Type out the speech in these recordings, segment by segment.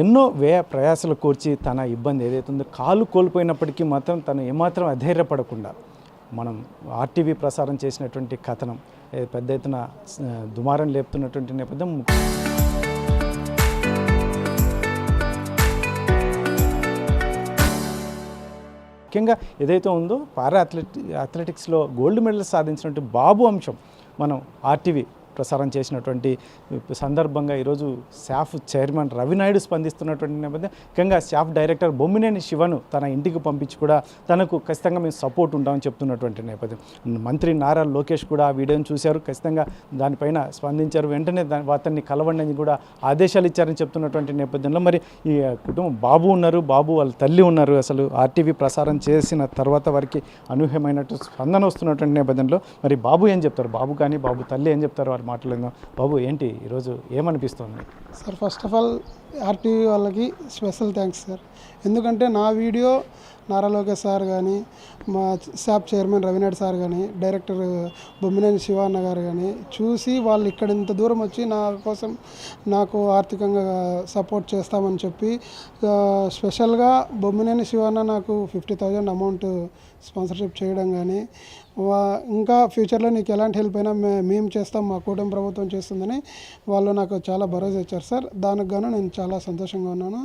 ఎన్నో వ్యయ ప్రయాసలు కూర్చి తన ఇబ్బంది ఏదైతే ఉందో కాలు కోల్పోయినప్పటికీ మాత్రం తను ఏమాత్రం అధైర్యపడకుండా మనం ఆర్టీవీ ప్రసారం చేసినటువంటి కథనం పెద్ద ఎత్తున దుమారం లేపుతున్నటువంటి నేపథ్యం. ముఖ్యంగా ఏదైతే ఉందో అథ్లెటిక్స్లో గోల్డ్ మెడల్ సాధించినటువంటి బాబు అంశం మనం ఆర్టీవీ ప్రసారం చేసినటువంటి సందర్భంగా ఈరోజు శాఫ్ చైర్మన్ రవినాయుడు స్పందిస్తున్నటువంటి నేపథ్యం. ముఖ్యంగా శాఫ్ డైరెక్టర్ బొమ్మినేని శివను తన ఇంటికి పంపించి కూడా తనకు ఖచ్చితంగా మేము సపోర్ట్ ఉంటామని చెప్తున్నటువంటి నేపథ్యం. మంత్రి నారా లోకేష్ కూడా ఆ వీడియోని చూశారు, ఖచ్చితంగా దానిపైన స్పందించారు. వెంటనే అతన్ని కలవండి అని కూడా ఆదేశాలు ఇచ్చారని చెప్తున్నటువంటి నేపథ్యంలో మరి ఈ కుటుంబం బాబు ఉన్నారు, బాబు వాళ్ళ తల్లి ఉన్నారు. అసలు ఆర్టీవీ ప్రసారం చేసిన తర్వాత వారికి అనూహ్యమైనట్టు స్పందన వస్తున్నటువంటి నేపథ్యంలో మరి బాబు ఏం చెప్తారు, బాబు కానీ బాబు తల్లి ఏం చెప్తారు వారు మాట్లాడదాం. బాబు ఏంటి ఈరోజు ఏమనిపిస్తుంది sir? First of all RTV వాళ్ళకి స్పెషల్ థ్యాంక్స్ సార్. ఎందుకంటే నా వీడియో నారా లోకేష్ సార్ కానీ, మా శాప్ చైర్మన్ రవినాయుడు సార్ కానీ, డైరెక్టర్ బొమ్మినేని శివన్న గారు కానీ చూసి వాళ్ళు ఇక్కడ ఇంత దూరం వచ్చి నా కోసం నాకు ఆర్థికంగా సపోర్ట్ చేస్తామని చెప్పి స్పెషల్గా బొమ్మినేని శివన్న నాకు 50,000 అమౌంట్ స్పాన్సర్షిప్ చేయడం కానీ, ఇంకా ఫ్యూచర్లో నీకు ఎలాంటి హెల్ప్ అయినా మేము చేస్తాం, మా కూటమి ప్రభుత్వం చేస్తుందని వాళ్ళు నాకు చాలా భరోసా ఇచ్చారు సార్. దానికి గాను నేను చాలా సంతోషంగా ఉన్నాను.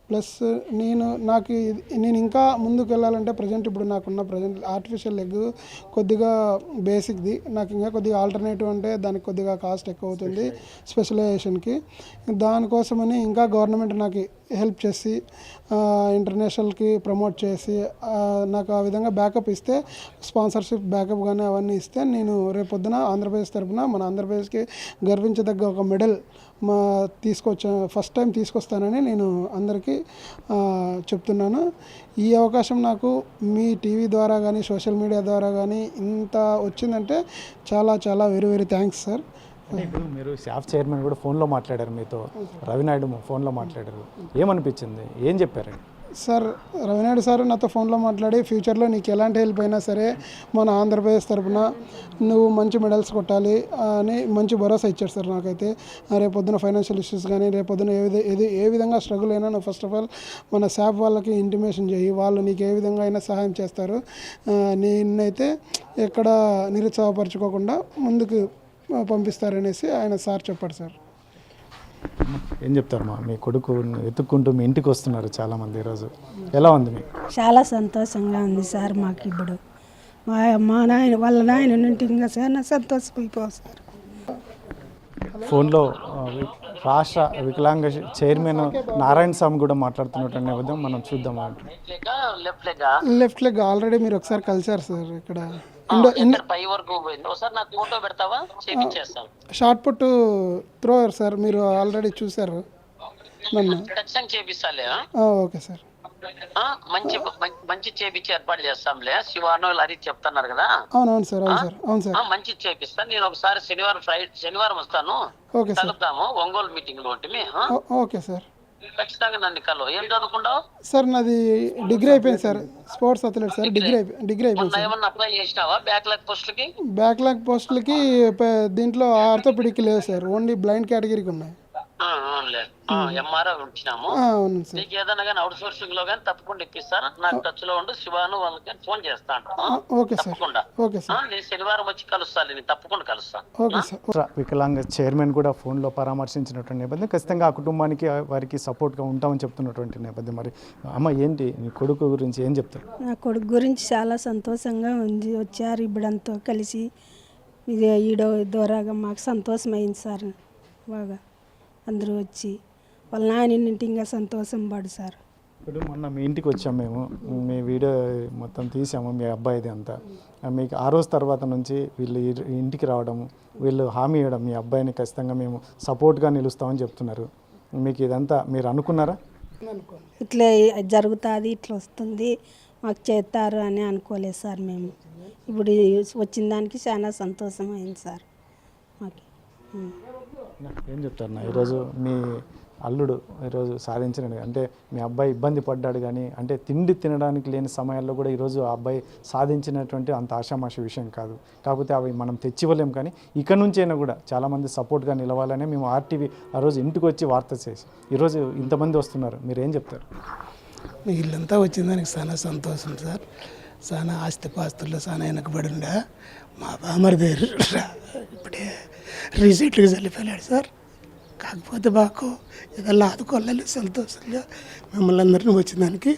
ప్లస్ నేను ఇంకా ముందుకు వెళ్ళాలంటే ఇప్పుడు నాకున్న ఆర్టిఫిషియల్ లెగ్ కొద్దిగా బేసిక్ది, నాకు ఇంకా కొద్దిగా ఆల్టర్నేటివ్ అంటే దానికి కొద్దిగా కాస్ట్ ఎక్కువ అవుతుంది స్పెషలైజేషన్కి. దానికోసమని ఇంకా గవర్నమెంట్ నాకు హెల్ప్ చేసి ఇంటర్నేషనల్కి ప్రమోట్ చేసి నాకు ఆ విధంగా బ్యాకప్ ఇస్తే, స్పాన్సర్షిప్ బ్యాకప్ కానీ అవన్నీ ఇస్తే నేను రేపొద్దున ఆంధ్రప్రదేశ్ తరఫున మన ఆంధ్రప్రదేశ్కి గర్వించదగ్గ ఒక మెడల్ ఫస్ట్ టైం తీసుకొస్తానని నేను అందరికీ చెప్తున్నాను. ఈ అవకాశం నాకు మీ టీవీ ద్వారా కానీ సోషల్ మీడియా ద్వారా కానీ ఇంత వచ్చిందంటే చాలా చాలా వెరీ వెరీ థ్యాంక్స్ సార్. ఇప్పుడు మీరు శాఫ్ చైర్మన్ కూడా ఫోన్లో మాట్లాడారు, మీతో రవినాయుడు ఫోన్లో మాట్లాడారు, ఏమనిపించింది, ఏం చెప్పారండి? సార్ రవినాయుడు సార్ నాతో ఫోన్లో మాట్లాడి ఫ్యూచర్లో నీకు ఎలాంటి హెల్ప్ అయినా సరే మన ఆంధ్రప్రదేశ్ తరఫున నువ్వు మంచి మెడల్స్ కొట్టాలి అని మంచి భరోసా ఇచ్చాడు సార్. నాకైతే రేపొద్దున ఫైనాన్షియల్ ఇష్యూస్ కానీ రేపొద్దున ఏ విధంగా స్ట్రగుల్ అయినా నువ్వు ఫస్ట్ ఆఫ్ ఆల్ మన శాప్ వాళ్ళకి ఇంటిమేషన్ చేయి, వాళ్ళు నీకు ఏ విధంగా అయినా సహాయం చేస్తారు, నేనైతే ఎక్కడ నిరుత్సాహపరచుకోకుండా ముందుకు పంపిస్తారనేసి ఆయన సార్ చెప్పాడు సార్. ఏం చెప్తారు మీ కొడుకు వెతుక్కుంటూ మీ ఇంటికి వస్తున్నారు చాలామంది, ఈరోజు ఎలా ఉంది మీకు? చాలా సంతోషంగా ఉంది సార్. మాకు ఇప్పుడు మా నాయన వాళ్ళ నాయన నుండి ఇంకా చాలా సంతోషమైపోవు సార్. ఫోన్లో రాష్ట్ర వికలాంగ చైర్మన్ నారాయణ స్వామి కూడా మాట్లాడుతున్నటువంటి నేపథ్యం మనం చూద్దాం. లెఫ్ట్ లెగ్ ఆల్రెడీ మీరు ఒకసారి కలిసారు సార్. ఇక్కడ షార్ట్ పుట్ త్రోయర్ సార్, మీరు ఆల్రెడీ చూసారు నన్ను. ఓకే సార్, మంచి చేపించి ఏర్పాటు చేస్తాంలే. శివాను హరి చెప్తున్నారు కదా. అవునవును సార్, అవును సార్, అవును సార్, మంచి చేపిస్తాను. నేను ఒకసారి శనివారం వస్తాను, కలుద్దాము ఒంగోలు మీటింగ్ లో ఉంటుంది. ఓకే సార్, ఖచ్చితంగా నన్ను కలు. ఏం చదువుకుంటావు సార్? నాది డిగ్రీ అయిపోయింది sir, sports athlete sir. Degree అయిపోయింది సార్. ఏమన్నా అప్లై చేసినావా బ్యాక్లాగ్ పోస్టులకి? దీంట్లో ఆర్థోపెడిక్ లేవు సార్, ఓన్లీ బ్లైండ్ కేటగిరీకి ఉన్నాయి. ఎంఆర్ఐ ఉంచినాము. నీకు ఏదైనా కానీ అవుట్ సోర్సింగ్ లో కానీ తప్పకుండా ఇప్పిస్తాను. నాకు టచ్ లో ఉండు, శివాను వాళ్ళకి ఫోన్ చేస్తాను. తప్పకుండా నేను శనివారం వచ్చి కలుస్తాను, నేను తప్పకుండా కలుస్తాను. వికలాంగ చైర్మన్ కూడా ఫోన్లో పరామర్శించినటువంటి నేపథ్యం, ఖచ్చితంగా ఆ కుటుంబానికి వారికి సపోర్ట్గా ఉంటామని చెప్తున్నటువంటి నేపథ్యం. మరి అమ్మ ఏంటి నీ కొడుకు గురించి ఏం చెప్తారు? నా కొడుకు గురించి చాలా సంతోషంగా ఉంది. వచ్చారు ఇప్పుడంతా కలిసి, ఇది ఈడో ద్వారాగా మాకు సంతోషమైంది సార్. బాగా అందరూ వచ్చి వాళ్ళ నాయనంటే ఇంకా సంతోషం పడు సార్. ఇప్పుడు మొన్న మీ ఇంటికి వచ్చాము, మేము మీ వీడియో మొత్తం తీసాము, మీ అబ్బాయిది అంతా. మీకు ఆ రోజు తర్వాత నుంచి వీళ్ళు ఇంటికి రావడం, వీళ్ళు హామీ ఇవ్వడం, మీ అబ్బాయిని ఖచ్చితంగా మేము సపోర్ట్గా నిలుస్తామని చెప్తున్నారు. మీకు ఇదంతా మీరు అనుకున్నారా? ఇట్లా జరుగుతుంది, ఇట్లా వస్తుంది, మాకు చేస్తారు అని అనుకోలేదు సార్. మేము ఇప్పుడు వచ్చిన దానికి చాలా సంతోషం అయింది సార్ మాకు. ఏం చెప్తారు ఈరోజు మీ అల్లుడు ఈరోజు సాధించిన అంటే మీ అబ్బాయి ఇబ్బంది పడ్డాడు కానీ అంటే తిండి తినడానికి లేని సమయాల్లో కూడా ఈరోజు ఆ అబ్బాయి సాధించినటువంటి అంత ఆషామాషి విషయం కాదు. కాకపోతే అవి మనం తెచ్చివ్వలేం, కానీ ఇక నుంచైనా కూడా చాలామంది సపోర్ట్గా నిలవాలనే మేము ఆర్టీవీ ఆ రోజు ఇంటికి వచ్చి వార్త చేసి ఈరోజు ఇంతమంది వస్తున్నారు. మీరు ఏం చెప్తారు? వీళ్ళంతా వచ్చిందానికి చాలా సంతోషం సార్. చాలా ఆస్తిపాస్తుల్లో చాలా వెనకబడి ఉండే మా బామర్ది ఇప్పుడే రీసెంట్గా చల్లిపోయాడు సార్. కాకపోతే మాకు ఏదన్నా ఆదుకోవాలి సంతోషంగా మిమ్మల్ని అందరినీ వచ్చిందానికి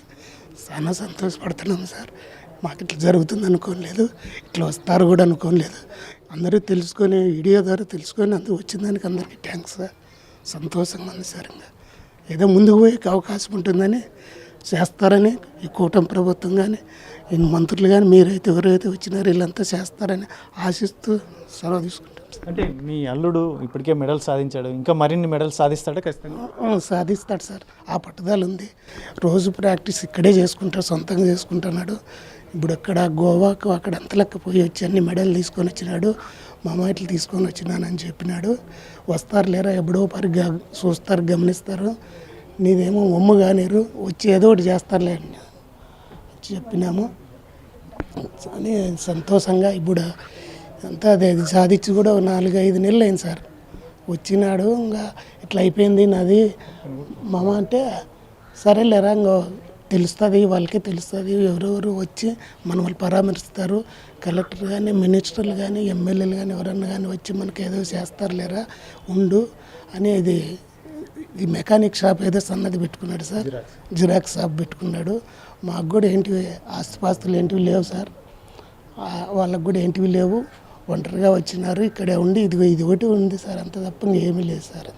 చాలా సంతోషపడుతున్నాము సార్. మాకు ఇట్లా జరుగుతుంది అనుకోలేదు, ఇట్లా వస్తారు కూడా అనుకోలేదు. అందరూ తెలుసుకొని వీడియో ద్వారా తెలుసుకొని అందరూ వచ్చిందానికి అందరికీ థ్యాంక్స్ సార్. సంతోషంగా ఉంది సార్. ఇంకా ఏదో ముందుకు పోయే అవకాశం ఉంటుందని చేస్తారని ఈ కూటమి ప్రభుత్వం కానీ ఈ మంత్రులు కానీ మీరైతే ఎవరైతే వచ్చినారో వీళ్ళంతా చేస్తారని ఆశిస్తూ సెలవు తీసుకుంటాం. అంటే మీ అల్లుడు ఇప్పటికే మెడల్ సాధించాడు, ఇంకా మరిన్ని మెడల్ సాధిస్తాడా? ఖచ్చితంగా సాధిస్తాడు సార్. ఆ పట్టుదల ఉంది. రోజు ప్రాక్టీస్ ఇక్కడే చేసుకుంటాడు, సొంతంగా చేసుకుంటున్నాడు. ఇప్పుడు అక్కడ గోవాకు అక్కడ అంతలక్క పోయి వచ్చి అన్ని మెడల్ తీసుకొని వచ్చినాడు. మామాయిట్లు తీసుకొని వచ్చినానని చెప్పినాడు. వస్తారు లేరా ఎప్పుడో పరి చూస్తారు, గమనిస్తారు. నీదేమో ఒమ్ము కానీరు వచ్చి ఏదో ఒకటి చేస్తారులే అని చెప్పినాము అని సంతోషంగా. ఇప్పుడు అంతా అదే సాధించి కూడా 4-5 నెలలు అయింది సార్. వచ్చినాడు ఇంకా ఇట్లా అయిపోయింది నాది మామ అంటే, సరేలేరా ఇంకో తెలుస్తుంది, వాళ్ళకే తెలుస్తుంది. ఎవరెవరు వచ్చి మన వాళ్ళు పరామర్శిస్తారు. కలెక్టర్ కానీ మినిస్టర్లు కానీ ఎమ్మెల్యేలు కానీ ఎవరన్నా కానీ వచ్చి మనకి ఏదో చేస్తారు లేరా ఉండు అని. ఇది మెకానిక్ షాప్ ఏదో సన్నది పెట్టుకున్నాడు సార్, జిరాక్స్ షాప్ పెట్టుకున్నాడు. మాకు కూడా ఏంటివి ఆస్తిపాస్తులు ఏంటివి లేవు సార్. వాళ్ళకు కూడా ఏంటివి లేవు, ఒంటరిగా వచ్చినారు. ఇక్కడే ఉండి ఇది ఒకటి ఉంది సార్, అంత తప్ప ఏమీ లేదు సార్.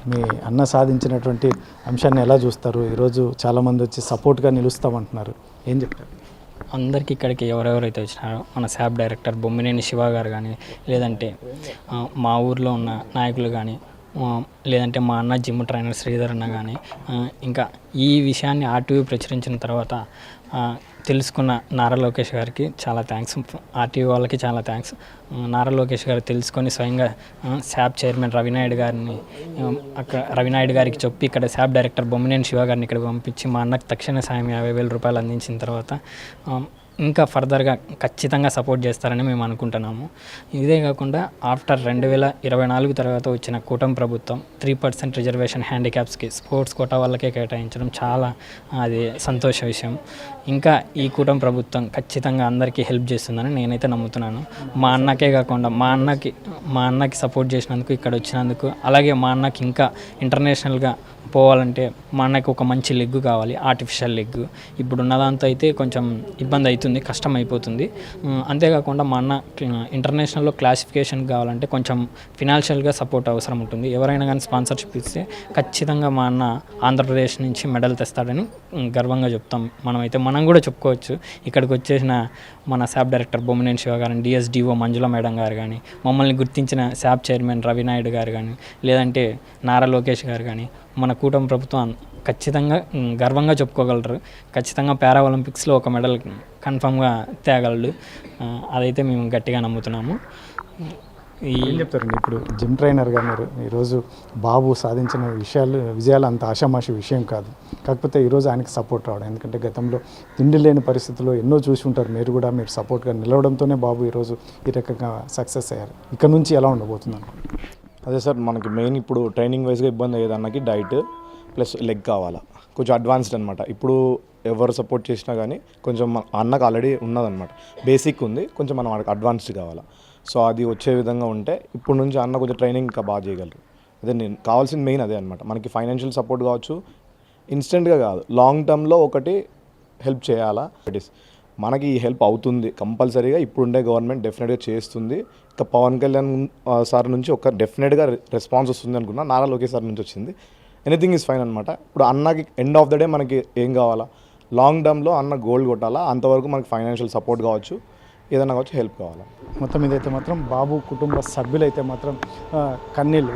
మీ అన్న సాధించినటువంటి అంశాన్ని ఎలా చూస్తారు? ఈరోజు చాలామంది వచ్చి సపోర్ట్గా నిలుస్తామంటున్నారు, ఏం చెప్తారు? అందరికీ ఇక్కడికి ఎవరెవరైతే వచ్చినారో మన శాప్ డైరెక్టర్ బొమ్మినేని శివ గారు కానీ, లేదంటే మా ఊర్లో ఉన్న నాయకులు కానీ, లేదంటే మా అన్న జిమ్ ట్రైనర్ శ్రీధర్ అన్న కానీ, ఇంకా ఈ విషయాన్ని ఆర్టీవీ ప్రచురించిన తర్వాత తెలుసుకున్న నారా లోకేష్ గారికి చాలా థ్యాంక్స్, ఆర్టీవీ వాళ్ళకి చాలా థ్యాంక్స్. నారా లోకేష్ గారు తెలుసుకొని స్వయంగా శాప్ చైర్మన్ రవినాయుడు గారికి చెప్పి ఇక్కడ శాప్ డైరెక్టర్ బొమ్మినేని శివ గారిని ఇక్కడ పంపించి మా అన్నకు తక్షణ సాయం 50,000 రూపాయలు అందించిన తర్వాత ఇంకా ఫర్దర్గా ఖచ్చితంగా సపోర్ట్ చేస్తారని మేము అనుకుంటున్నాము. ఇదే కాకుండా ఆఫ్టర్ 2024 తర్వాత వచ్చిన కూటమి ప్రభుత్వం 3% రిజర్వేషన్ హ్యాండిక్యాప్స్కి స్పోర్ట్స్ కోటా వాళ్ళకే కేటాయించడం చాలా అది సంతోష విషయం. ఇంకా ఈ కూటమి ప్రభుత్వం ఖచ్చితంగా అందరికీ హెల్ప్ చేస్తుందని నేనైతే నమ్ముతున్నాను. మా అన్నకే కాకుండా మా అన్నకి సపోర్ట్ చేసినందుకు, ఇక్కడ వచ్చినందుకు, అలాగే మా అన్నకి ఇంకా ఇంటర్నేషనల్గా పోవాలంటే మా అన్నకి ఒక మంచి లెగ్ కావాలి, ఆర్టిఫిషియల్ లెగ్. ఇప్పుడు ఉన్నదాంతో అయితే కొంచెం ఇబ్బంది అవుతుంది, కష్టం అయిపోతుంది. అంతేకాకుండా మా అన్న ఇంటర్నేషనల్లో క్లాసిఫికేషన్ కావాలంటే కొంచెం ఫినాన్షియల్గా సపోర్ట్ అవసరం ఉంటుంది. ఎవరైనా కానీ స్పాన్సర్షిప్ ఇస్తే ఖచ్చితంగా మా అన్న ఆంధ్రప్రదేశ్ నుంచి మెడల్ తెస్తాడని గర్వంగా చెప్తాం. మనం కూడా చెప్పుకోవచ్చు. ఇక్కడికి వచ్చేసిన మన శాప్ డైరెక్టర్ బొమ్మినేని శివ గారిని, డిఎస్డిఓ మంజుల మేడం గారు కానీ, మమ్మల్ని గుర్తించిన శాప్ చైర్మన్ రవినాయుడు గారు కానీ, లేదంటే నారా లోకేష్ గారు కానీ, మన కూటమి ప్రభుత్వం ఖచ్చితంగా గర్వంగా చెప్పుకోగలరు. ఖచ్చితంగా పారా ఒలింపిక్స్లో ఒక మెడల్ కన్ఫామ్గా తేగలడు. అదైతే మేము గట్టిగా నమ్ముతున్నాము. ఏం చెప్తారండి? ఇప్పుడు జిమ్ ట్రైనర్గా మీరు ఈరోజు బాబు సాధించిన విజయాలు అంత ఆషామాషి విషయం కాదు. కాకపోతే ఈరోజు ఆయనకి సపోర్ట్ రావడం, ఎందుకంటే గతంలో తిండి లేని పరిస్థితుల్లో ఎన్నో చూసి ఉంటారు. మీరు సపోర్ట్గా నిలవడంతోనే బాబు ఈరోజు ఈ రకంగా సక్సెస్ అయ్యారు. ఇక్కడ నుంచి ఎలా ఉండబోతుంది? అదే సార్, మనకి మెయిన్ ఇప్పుడు ట్రైనింగ్ వైజ్గా ఇబ్బంది అయ్యేదానికి డైట్ ప్లస్ లెగ్ కావాలా, కొంచెం అడ్వాన్స్డ్ అనమాట. ఇప్పుడు ఎవరు సపోర్ట్ చేసినా కానీ కొంచెం అన్నకు ఆల్రెడీ ఉన్నదన్నమాట, బేసిక్ ఉంది, కొంచెం మనం మనకు అడ్వాన్స్డ్ కావాలా. సో అది వచ్చే విధంగా ఉంటే ఇప్పుడు నుంచి అన్న కొంచెం ట్రైనింగ్ ఇంకా బాగా చేయగలరు. అదే నేను కావాల్సిన మెయిన్ అదే అనమాట. మనకి ఫైనాన్షియల్ సపోర్ట్ కావచ్చు, ఇన్స్టెంట్గా కాదు, లాంగ్ టర్మ్లో ఒకటి హెల్ప్ చేయాలా. మనకి ఈ హెల్ప్ అవుతుంది కంపల్సరీగా. ఇప్పుడుండే గవర్నమెంట్ డెఫినెట్గా చేస్తుంది. ఇంకా పవన్ కళ్యాణ్ సార్ నుంచి ఒక డెఫినెట్గా రెస్పాన్స్ వస్తుంది అనుకున్నా. నారా లోకేష్ సార్ నుంచి వచ్చింది. ఎనీథింగ్ ఈజ్ ఫైన్ అనమాట. ఇప్పుడు అన్నకి ఎండ్ ఆఫ్ ద డే మనకి ఏం కావాలా, లాంగ్ టర్మ్లో అన్న గోల్డ్ కొట్టాలా. అంతవరకు మనకి ఫైనాన్షియల్ సపోర్ట్ కావచ్చు, ఏదైనా కావచ్చు, హెల్ప్ కావాలా. మొత్తం ఇదైతే మాత్రం బాబు కుటుంబ సభ్యులైతే మాత్రం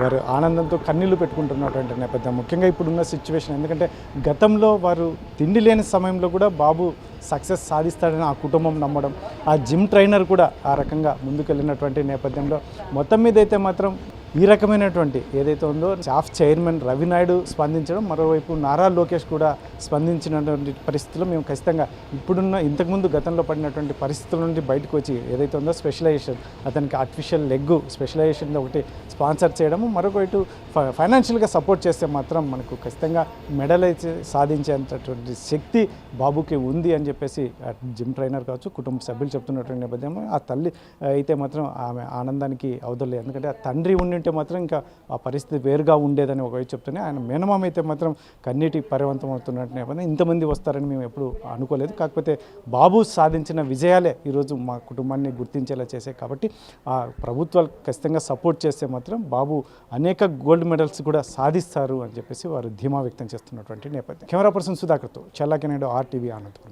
వారు ఆనందంతో కన్నీళ్లు పెట్టుకుంటున్నటువంటి నేపథ్యం. ముఖ్యంగా ఇప్పుడున్న సిచ్యువేషన్, ఎందుకంటే గతంలో వారు తిండి లేని సమయంలో కూడా బాబు సక్సెస్ సాధిస్తాడని ఆ కుటుంబం నమ్మడం, ఆ జిమ్ ట్రైనర్ కూడా ఆ రకంగా ముందుకెళ్ళినటువంటి నేపథ్యంలో మొత్తం మీద అయితే మాత్రం ఈ రకమైనటువంటి ఏదైతే ఉందో సాఫ్ చైర్మన్ రవి నాయుడు స్పందించడం, మరోవైపు నారా లోకేష్ కూడా స్పందించినటువంటి పరిస్థితుల్లో మేము ఖచ్చితంగా ఇప్పుడున్న ఇంతకుముందు గతంలో పడినటువంటి పరిస్థితుల నుండి బయటకు వచ్చి ఏదైతే ఉందో స్పెషలైజేషన్, అతనికి ఆర్టిఫిషియల్ లెగ్ స్పెషలైజేషన్ ఒకటి స్పాన్సర్ చేయడము, మరొకటి ఫైనాన్షియల్గా సపోర్ట్ చేస్తే మాత్రం మనకు ఖచ్చితంగా మెడల్ అయితే సాధించేంతటువంటి శక్తి బాబుకి ఉంది అని చెప్పేసి జిమ్ ట్రైనర్ కావచ్చు, కుటుంబ సభ్యులు చెప్తున్నటువంటి నేపథ్యంలో ఆ తల్లి అయితే మాత్రం ఆమె ఆనందానికి అవదలేదు. ఎందుకంటే ఆ తండ్రి ఉండింటే మాత్రం ఇంకా ఆ పరిస్థితి వేరుగా ఉండేదని ఒకవైపు చెప్తూనే ఆయన మేనమామ అయితే మాత్రం కన్నీటి పర్యవంతం అవుతున్నట్టు నేపథ్యం ఇంతమంది వస్తారని మేము ఎప్పుడు అనుకోలేదు. కాకపోతే బాబు సాధించిన విజయాలే ఈరోజు మా కుటుంబాన్ని గుర్తించేలా చేశాయి. కాబట్టి ఆ ప్రభుత్వాలు ఖచ్చితంగా సపోర్ట్ చేస్తే మాత్రం బాబు అనేక గోల్డ్ మెడల్స్ కూడా సాధిస్తారు అని చెప్పేసి వారు ధీమా వ్యక్తం చేస్తున్నటువంటి నేపథ్యం. కెమెరా పర్సన్ సుధాకర్తో చల్లాకి నాయుడు, RTV అనంతపురం.